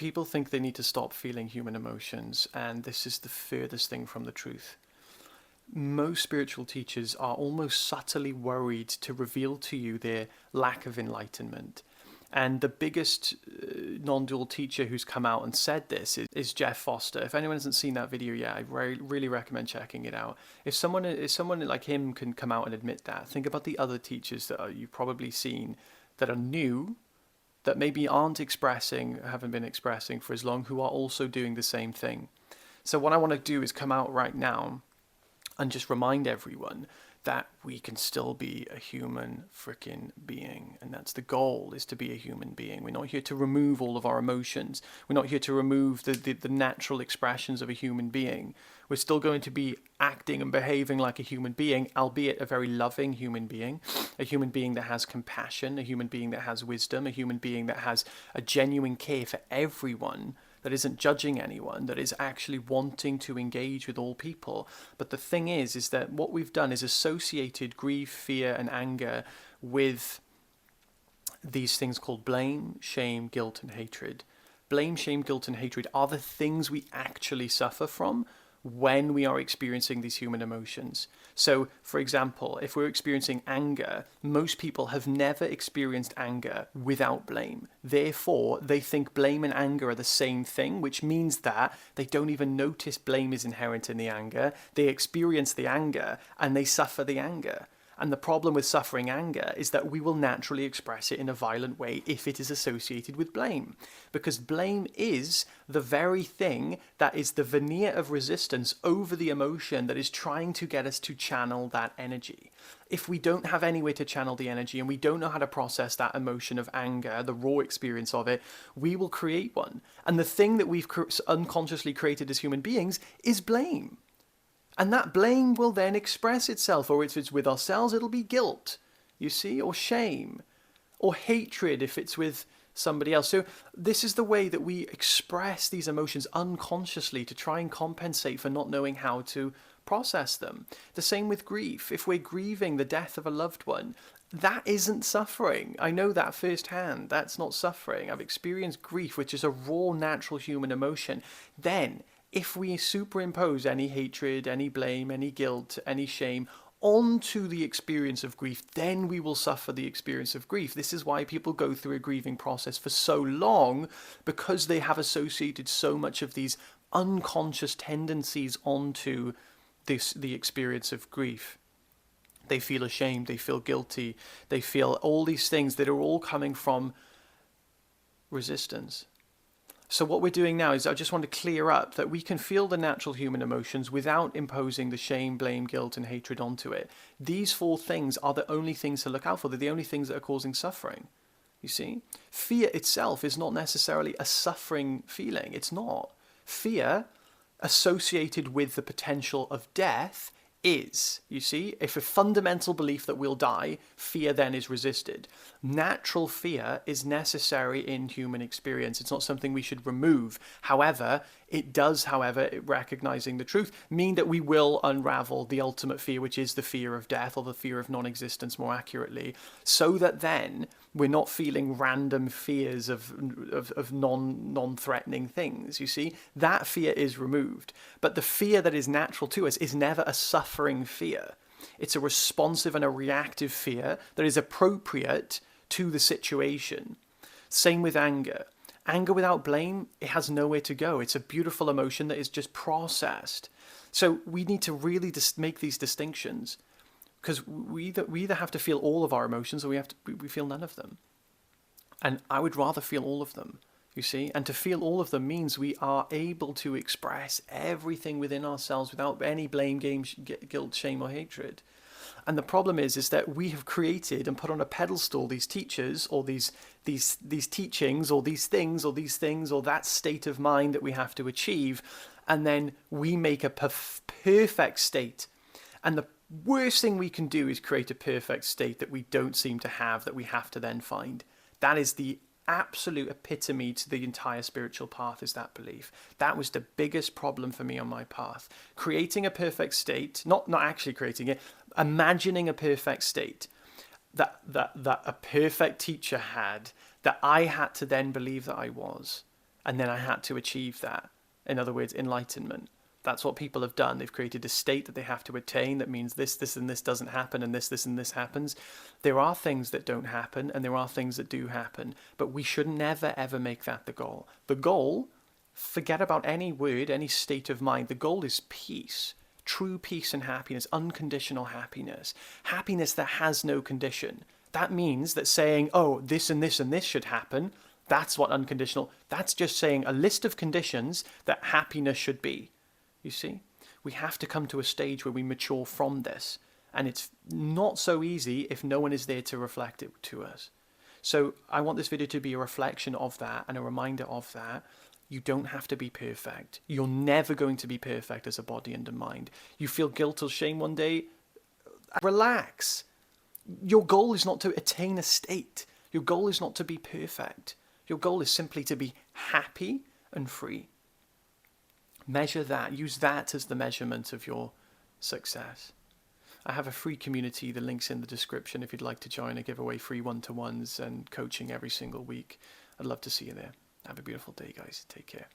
people think they need to stop feeling human emotions, and this is the furthest thing from the truth. Most spiritual teachers are almost subtly worried to reveal to you their lack of enlightenment. And the biggest non-dual teacher who's come out and said this is Jeff Foster. If anyone hasn't seen that video yet, I really recommend checking it out. If someone like him can come out and admit that, think about the other teachers that you've probably seen that are new, that maybe haven't been expressing for as long, who are also doing the same thing. So what I want to do is come out right now and just remind everyone that we can still be a human freaking being. And that's the goal, is to be a human being. We're not here to remove all of our emotions. We're not here to remove the natural expressions of a human being. We're still going to be acting and behaving like a human being, albeit a very loving human being, a human being that has compassion, a human being that has wisdom, a human being that has a genuine care for everyone, that isn't judging anyone, that is actually wanting to engage with all people. But the thing is that what we've done is associated grief, fear, and anger with these things called blame, shame, guilt, and hatred. Blame, shame, guilt, and hatred are the things we actually suffer from when we are experiencing these human emotions. So, for example, if we're experiencing anger, most people have never experienced anger without blame. Therefore, they think blame and anger are the same thing, which means that they don't even notice blame is inherent in the anger. They experience the anger and they suffer the anger. And the problem with suffering anger is that we will naturally express it in a violent way if it is associated with blame. Because blame is the very thing that is the veneer of resistance over the emotion that is trying to get us to channel that energy. If we don't have any way to channel the energy and we don't know how to process that emotion of anger, the raw experience of it, we will create one. And the thing that we've unconsciously created as human beings is blame. And that blame will then express itself, or if it's with ourselves, it'll be guilt, you see, or shame, or hatred if it's with somebody else. So this is the way that we express these emotions unconsciously to try and compensate for not knowing how to process them. The same with grief. If we're grieving the death of a loved one, that isn't suffering. I know that firsthand. That's not suffering. I've experienced grief, which is a raw, natural human emotion. Then, if we superimpose any hatred, any blame, any guilt, any shame onto the experience of grief, then we will suffer the experience of grief. This is why people go through a grieving process for so long, because they have associated so much of these unconscious tendencies onto the experience of grief. They feel ashamed, they feel guilty, they feel all these things that are all coming from resistance. So what we're doing now is I just want to clear up that we can feel the natural human emotions without imposing the shame, blame, guilt, and hatred onto it. These four things are the only things to look out for. They're the only things that are causing suffering. You see? Fear itself is not necessarily a suffering feeling. It's not. Fear associated with the potential of death is, you see, if a fundamental belief that we'll die, fear then is resisted. Natural fear is necessary in human experience. It's not something we should remove. However, it does, recognizing the truth, mean that we will unravel the ultimate fear, which is the fear of death, or the fear of non-existence more accurately, so that then we're not feeling random fears of non-threatening things, you see? That fear is removed. But the fear that is natural to us is never a suffering fear. It's a responsive and a reactive fear that is appropriate to the situation. Same with anger. Anger without blame, it has nowhere to go. It's a beautiful emotion that is just processed. So we need to really make these distinctions, because we either have to feel all of our emotions, or we feel none of them. And I would rather feel all of them, you see. And to feel all of them means we are able to express everything within ourselves without any blame, guilt, shame, or hatred. And the problem is that we have created and put on a pedestal these teachers, or these teachings, or these things, or that state of mind that we have to achieve, and then we make a perfect state. And the worst thing we can do is create a perfect state that we don't seem to have, that we have to then find. That is the absolute epitome to the entire spiritual path, is that belief. That was the biggest problem for me on my path. Creating a perfect state, not actually creating it, imagining a perfect state that a perfect teacher had, that I had to then believe that I was. And then I had to achieve that. In other words, enlightenment. That's what people have done. They've created a state that they have to attain that means this, this, and this doesn't happen, and this, and this happens. There are things that don't happen, and there are things that do happen. But we should never, ever make that the goal. The goal, forget about any word, any state of mind. The goal is peace. True peace and happiness, unconditional happiness. Happiness that has no condition. That means that saying, oh, this and this and this should happen, that's what unconditional, that's just saying a list of conditions that happiness should be. You see, we have to come to a stage where we mature from this. And it's not so easy if no one is there to reflect it to us. So I want this video to be a reflection of that and a reminder of that. You don't have to be perfect. You're never going to be perfect as a body and a mind. You feel guilt or shame one day, relax. Your goal is not to attain a state. Your goal is not to be perfect. Your goal is simply to be happy and free. Measure that. Use that as the measurement of your success. I have a free community. The link's in the description if you'd like to join. I give away free one-to-ones and coaching every single week. I'd love to see you there. Have a beautiful day, guys. Take care.